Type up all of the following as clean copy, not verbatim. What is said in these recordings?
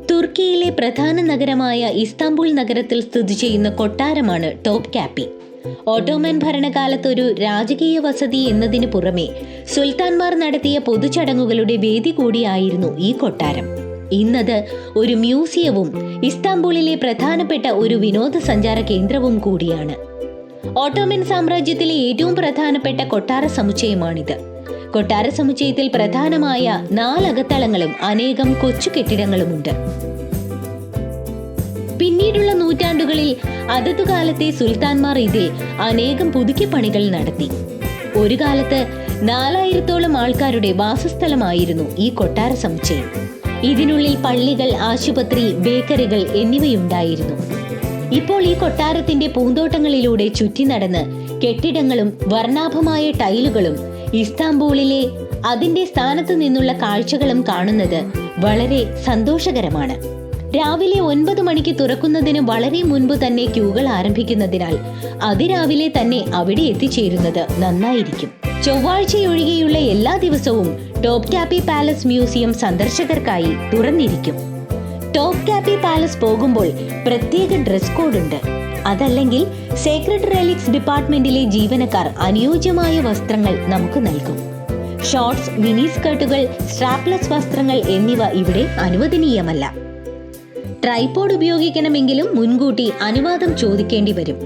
തുർക്കിയിലെ പ്രധാന നഗരമായ ഇസ്താംബുൾ നഗരത്തിൽ സ്ഥിതി ചെയ്യുന്ന കൊട്ടാരമാണ് ടോപ്പ് കാപ്പി. ഓട്ടോമൻ ഭരണകാലത്ത് ഒരു രാജകീയ വസതി എന്നതിനു പുറമെ സുൽത്താൻമാർ നടത്തിയ പൊതുചടങ്ങുകളുടെ വേദി കൂടിയായിരുന്നു ഈ കൊട്ടാരം. ഇന്നത് ഒരു മ്യൂസിയവും ഇസ്താംബുളിലെ പ്രധാനപ്പെട്ട ഒരു വിനോദസഞ്ചാര കേന്ദ്രവും കൂടിയാണ്. ഓട്ടോമൻ സാമ്രാജ്യത്തിലെ ഏറ്റവും പ്രധാനപ്പെട്ട കൊട്ടാര സമുച്ചയമാണിത്. കൊട്ടാര സമുച്ചയത്തിൽ പ്രധാനമായ 4 അകത്തളങ്ങളും അനേകം കൊച്ചു കെട്ടിടങ്ങളുമുണ്ട്. പിന്നീടുള്ള നൂറ്റാണ്ടുകളിൽ അതതു കാലത്തെ സുൽത്താൻമാർ ഇതിൽ അനേകം പുതുക്കിപ്പണികൾ നടത്തി. ഒരു കാലത്ത് 4000-ഓളം ആൾക്കാരുടെ വാസസ്ഥലമായിരുന്നു ഈ കൊട്ടാര സമുച്ചയം. ഇതിനുള്ളിൽ പള്ളികൾ, ആശുപത്രി, ബേക്കറികൾ എന്നിവയുണ്ടായിരുന്നു. ഇപ്പോൾ ഈ കൊട്ടാരത്തിന്റെ പൂന്തോട്ടങ്ങളിലൂടെ ചുറ്റി നടന്ന് കെട്ടിടങ്ങളും വർണ്ണാഭമായ ടൈലുകളും ഇസ്താംബൂളിലെ അതിന്റെ സ്ഥാനത്ത് നിന്നുള്ള കാഴ്ചകളും കാണുന്നത് വളരെ സന്തോഷകരമാണ്. രാവിലെ 9 മണിക്ക് തുറക്കുന്നതിന് വളരെ മുൻപ് തന്നെ ക്യൂകൾ ആരംഭിക്കുന്നതിനാൽ അതിരാവിലെ തന്നെ അവിടെ എത്തിച്ചേരുന്നത് നന്നായിരിക്കും. ചൊവ്വാഴ്ചയൊഴികെയുള്ള എല്ലാ ദിവസവും ടോപ്പ് കാപ്പി പാലസ് മ്യൂസിയം സന്ദർശകർക്കായി തുറന്നിരിക്കും. ടോപ്പ് കാപ്പി പാലസ് പോകുമ്പോൾ പ്രത്യേക ഡ്രസ് കോഡ് ഉണ്ട്. അതല്ലെങ്കിൽ സേക്രഡ് റെലിക്സ് ഡിപ്പാർട്ട്മെന്റിലെ ജീവനക്കാർ അനുയോജ്യമായ വസ്ത്രങ്ങൾ നമുക്ക് നൽകും. ഷോർട്സ്, മിനി സ്കർട്ടുകൾ, സ്ട്രാപ്ലെസ് വസ്ത്രങ്ങൾ എന്നിവ ഇവിടെ അനുവദനീയമല്ല. ട്രൈപോഡ് ഉപയോഗിക്കണമെങ്കിലും മുൻകൂട്ടി അനുവാദം ചോദിക്കേണ്ടി വരും.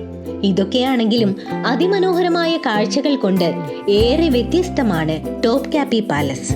ഇതൊക്കെയാണെങ്കിലും അതിമനോഹരമായ കാഴ്ചകൾ കൊണ്ട് ഏറെ വ്യത്യസ്തമാണ് ടോപ്പ് കാപ്പി പാലസ്.